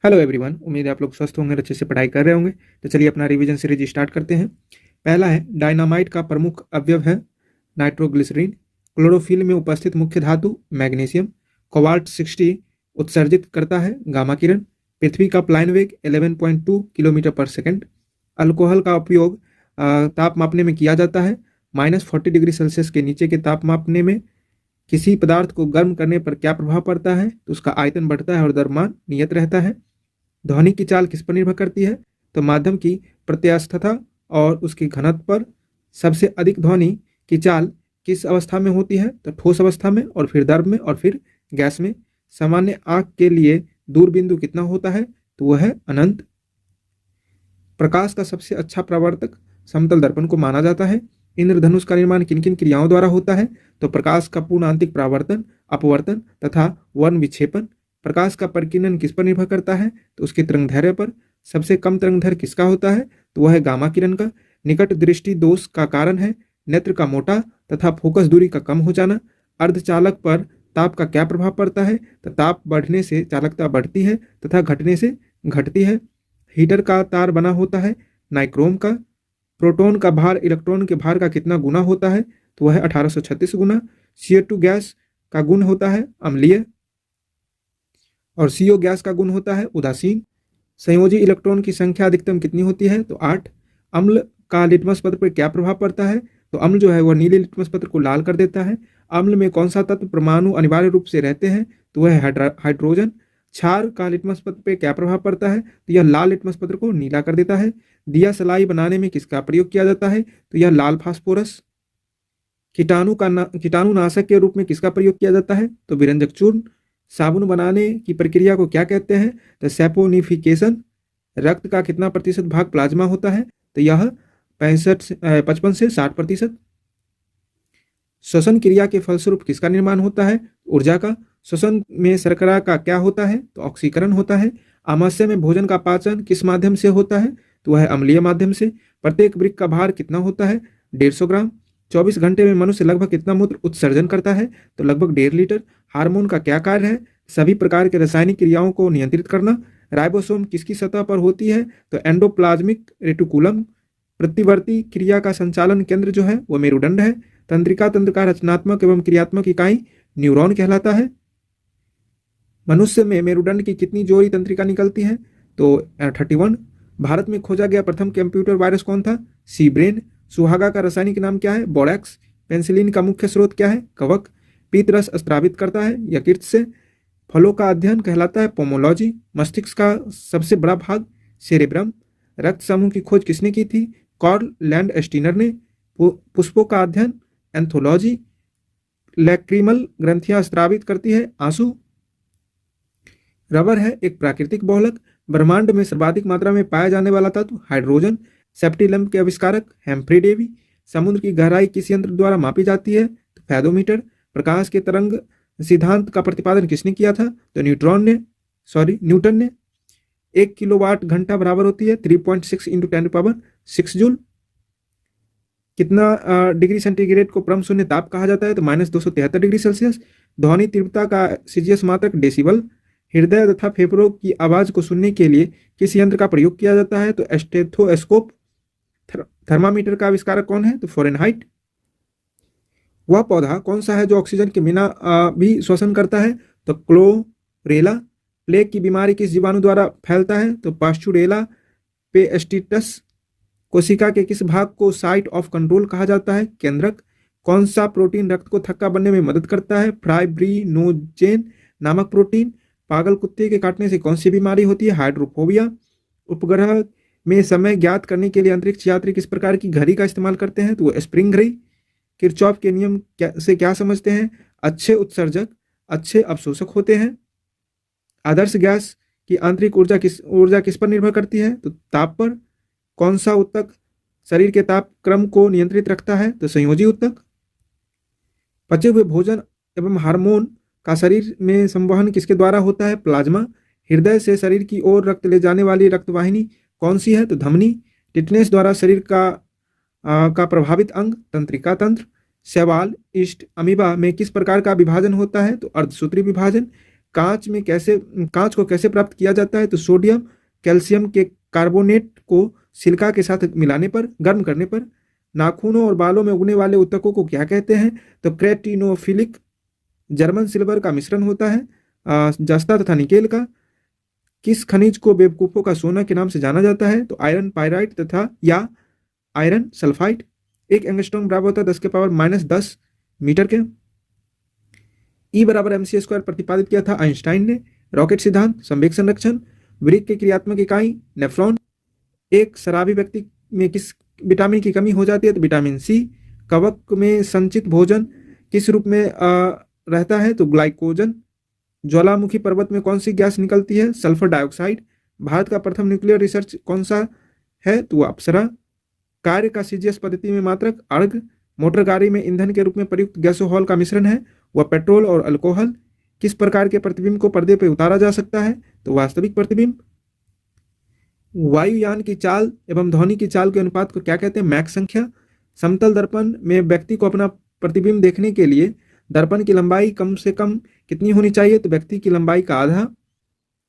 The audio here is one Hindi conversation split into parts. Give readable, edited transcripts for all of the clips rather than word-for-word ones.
हेलो एवरीवन, उम्मीद है आप लोग स्वस्थ होंगे और अच्छे से पढ़ाई कर रहे होंगे। तो चलिए अपना रिवीजन सीरीज स्टार्ट करते हैं। पहला है, डायनामाइट का प्रमुख अवयव है नाइट्रोग्लिसरीन। क्लोरोफिल में उपस्थित मुख्य धातु मैग्नीशियम। कोबाल्ट 60 उत्सर्जित करता है गामा किरण। पृथ्वी का प्लायन वेग 11.2 किलोमीटर पर सेकेंड। अल्कोहल का उपयोग ताप मापने में किया जाता है। -40 डिग्री सेल्सियस के नीचे के ताप मापने में किसी पदार्थ को गर्म करने पर क्या प्रभाव पड़ता है? तो उसका आयतन बढ़ता है और द्रव्यमान नियत रहता है। ध्वनि की चाल किस पर निर्भर करती है? तो माध्यम की प्रत्यास्थता और उसकी घनत्व पर। सबसे अधिक ध्वनि की चाल किस अवस्था में होती है? तो ठोस अवस्था में, और फिर द्रव में, और फिर गैस में। सामान्य आंख के लिए दूर बिंदु कितना होता है? तो वह है अनंत। प्रकाश का सबसे अच्छा प्रवर्तक समतल दर्पण को माना जाता है। इंद्रधनुष का निर्माण किन किन क्रियाओं द्वारा होता है? तो प्रकाश का पूर्ण आंतरिक परावर्तन, अपवर्तन तथा वर्ण विक्षेपन। प्रकाश का परिकीर्णन किस पर निर्भर करता है? तो उसकी तरंगदैर्घ्य पर। सबसे कम तरंगदैर्घ्य किसका होता है? तो वह है गामा किरण का। निकट दृष्टि दोष का कारण है नेत्र का मोटा तथा फोकस दूरी का कम हो जाना। अर्धचालक पर ताप का क्या प्रभाव पड़ता है? तो ताप बढ़ने से चालकता बढ़ती है तथा घटने से घटती है। हीटर का तार बना होता है नाइक्रोम का। प्रोटॉन का भार इलेक्ट्रॉन के भार का कितना गुना होता है? तो वह है 1836 गुना। CO2 गैस का गुण होता है अम्लीय और CO गैस का गुण होता है उदासीन। संयोजी इलेक्ट्रॉन की संख्या अधिकतम कितनी होती है? तो 8। अम्ल का लिटमस पत्र पर क्या प्रभाव पड़ता है? तो अम्ल जो है वह नीले लिटमस पत्र को लाल कर देता है। अम्ल में कौन सा तत्व परमाणु अनिवार्य रूप से रहते हैं? तो वह है हाइड्रोजन। क्षार का लिटमस पत्र पर क्या प्रभाव पड़ता है? तो यह लाल लिटमस पत्र को नीला कर देता है। दिया सलाई बनाने में किसका प्रयोग किया जाता है? तो यह लाल फास्फोरस। कीटाणुनाशक के रूप में किसका प्रयोग किया जाता है? तो विरंजक चूर्ण। साबुन बनाने की प्रक्रिया को क्या कहते हैं? तो सैपोनिफिकेशन। रक्त का कितना प्रतिशत भाग प्लाज्मा होता है? तो यह 55 से 60%। श्वसन क्रिया के फलस्वरूप किसका निर्माण होता है? ऊर्जा का। श्वसन में शर्करा का क्या होता है? तो ऑक्सीकरण होता है। आमाशय में भोजन का पाचन किस माध्यम से होता है? तो वह अम्लीय माध्यम से। प्रत्येक वृक्क का भार कितना होता है? 150 ग्राम। 24 घंटे में मनुष्य लगभग कितना मूत्र उत्सर्जन करता है? तो लगभग 1.5 लीटर। हार्मोन का क्या कार्य है? सभी प्रकार के रासायनिक क्रियाओं को नियंत्रित करना। राइबोसोम किसकी सतह पर होती है? तो एंडोप्लाज्मिक रेटिकुलम। प्रतिवर्ती क्रिया का संचालन केंद्र जो है वह मेरुदंड है। तंत्रिका तंत्र का रचनात्मक एवं क्रियात्मक इकाई न्यूरॉन कहलाता है। मनुष्य में मेरुदंड की कितनी जोड़ी तंत्रिका निकलती है? तो 31। भारत में खोजा गया प्रथम कंप्यूटर वायरस कौन था? सी ब्रेन। सुहागा का रासायनिक नाम क्या है? बोरैक्स। पेंसिलिन का मुख्य स्रोत क्या है? कवक। पीत रस स्त्रावित करता है यकृत से। फलों का अध्ययन कहलाता है पोमोलॉजी। मस्तिष्क का सबसे बड़ा भाग सेरेब्रम। रक्त समूह की खोज किसने की थी? कार्ल लैंड स्टीनर ने। पुष्पों का अध्ययन एंथोलॉजी। लैक्रिमल ग्रंथियां स्त्रावित करती है आंसू। रबर है एक प्राकृतिक बहुलक। ब्रह्मांड में सर्वाधिक मात्रा में पाया जाने वाला तत्व हाइड्रोजन। सेफ्टी लैंप के आविष्कारक हेम्फ्री डेवी। समुद्र की गहराई किस यंत्र द्वारा मापी जाती है? तो फैदोमीटर। प्रकाश के तरंग सिद्धांत का प्रतिपादन किसने किया था? तो न्यूटन ने। 1 किलोवाट घंटा बराबर होती है 3.6 इंटू 10⁻6 जूल। कितना डिग्री सेंटीग्रेड को परम शून्य ताप कहा जाता है? तो -273 डिग्री सेल्सियस। ध्वनि तीव्रता का सीजीएस मात्रक डेसिबल। हृदय तथा फेफड़ों की आवाज को सुनने के लिए किस यंत्र का प्रयोग किया जाता है? तो स्टेथोस्कोप। थर्मामीटर का आविष्कारक कौन है? तो फ़ारेनहाइट। वह पौधा कौन सा है जो ऑक्सीजन के बिना भी श्वसन करता है? तो क्लोरेला। प्लेग की बीमारी किस जीवाणु द्वारा फैलता है? तो पास्चुरेला पेस्टिटस। कोशिका के किस भाग को साइट ऑफ कंट्रोल कहा जाता है? केंद्रक। कौन सा प्रोटीन रक्त को थक्का बनने में मदद करता है? फाइब्रिनोजेन नामक प्रोटीन। पागल कुत्ते के काटने से कौन सी बीमारी होती है? हाइड्रोफोबिया। उपग्रह में समय ज्ञात करने के लिए अंतरिक्ष यात्री किस प्रकार की घड़ी का इस्तेमाल करते हैं? तो वो स्प्रिंग घड़ी। किरचॉफ के नियम से क्या समझते हैं? अच्छे उत्सर्जक अच्छे अवशोषक होते हैं। आदर्श गैस की आंतरिक ऊर्जा किस पर निर्भर करती है? तो ताप पर। कौन सा ऊतक शरीर के ताप क्रम को नियंत्रित रखता है? तो संयोजी ऊतक। पचे हुए भोजन एवं हार्मोन का शरीर में संवहन किसके द्वारा होता है? प्लाज्मा। हृदय से शरीर की ओर रक्त ले जाने वाली रक्तवाहिनी कौन सी है? तो धमनी। टिटनेस द्वारा शरीर का प्रभावित अंग तंत्रिका तंत्र। शैवाल ईस्ट अमीबा में किस प्रकार का विभाजन होता है? तो अर्धसूत्री विभाजन। कांच को कैसे प्राप्त किया जाता है? तो सोडियम कैल्शियम के कार्बोनेट को सिलिका के साथ मिलाने पर, गर्म करने पर। नाखूनों और बालों में उगने वाले ऊतकों को क्या कहते हैं? तो क्रेटिनोफिलिक। जर्मन सिल्वर का मिश्रण होता है जस्ता तथा निकेल का। किस खनिज को बेवकूफों का सोना के नाम से जाना जाता है? तो आयरन पाइराइट तथा या आयरन सल्फाइड। एक एंगस्ट्रॉम बराबर होता है 10 के पावर -10 मीटर के। ई बराबर MC स्क्वायर प्रतिपादित किया था आइंस्टाइन ने। रॉकेट सिद्धांत, संवेग संरक्षण। वृक्क की क्रियात्मक इकाई नेफ्रॉन। एक शराबी व्यक्ति में किस विटामिन की कमी हो जाती है? तो विटामिन C। कवक में संचित भोजन किस रूप में रहता है? तो ग्लाइकोजन। ज्वालामुखी पर्वत में कौन सी गैस निकलती है? Sulphur dioxide. भारत का प्रथम न्यूक्लियर रिसर्च कौन सा है? तो अप्सरा। कार्य का CGS पद्धति में मात्रक अर्घ। मोटर गाड़ी में ईंधन के रूप में प्रयुक्त गैसोहॉल का मिश्रण है वह पेट्रोल और अल्कोहल। किस प्रकार के प्रतिबिंब को पर्दे पर उतारा जा सकता है? तो वास्तविक प्रतिबिंब। वायुयान की चाल एवं ध्वनि की चाल के अनुपात को क्या कहते हैं? मैक संख्या। समतल दर्पण में व्यक्ति को अपना प्रतिबिंब देखने के लिए दर्पण की लंबाई कम से कम कितनी होनी चाहिए? तो व्यक्ति की लंबाई का आधा।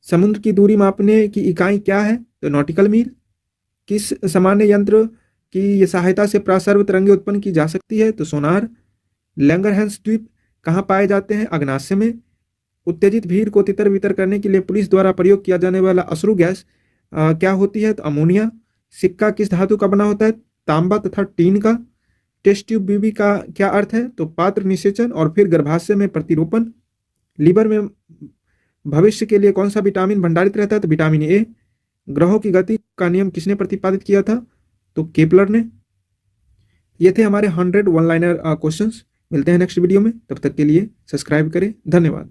समुद्र की दूरी मापने की इकाई क्या है? तो नॉटिकल मील। किस सामान्य यंत्र की सहायता से प्रसर्व तरंगें उत्पन्न की जा सकती है? तो सोनार। लैंगरहैंस द्वीप कहाँ पाए जाते हैं? अग्नाशय में। उत्तेजित भीड़ को तितर बितर करने के लिए पुलिस द्वारा प्रयोग किया जाने वाला अश्रु गैस क्या होती है? तो अमोनिया। सिक्का किस धातु का बना होता है? तांबा तथा टीन का। टेस्ट ट्यूब बीबी का क्या अर्थ है? तो पात्र निषेचन और फिर गर्भाशय में प्रतिरोपण। लीवर में भविष्य के लिए कौन सा विटामिन भंडारित रहता है? तो विटामिन A। ग्रहों की गति का नियम किसने प्रतिपादित किया था? तो केपलर ने। ये थे हमारे 100 वन लाइनर क्वेश्चंस। मिलते हैं नेक्स्ट वीडियो में, तब तक के लिए सब्सक्राइब करें। धन्यवाद।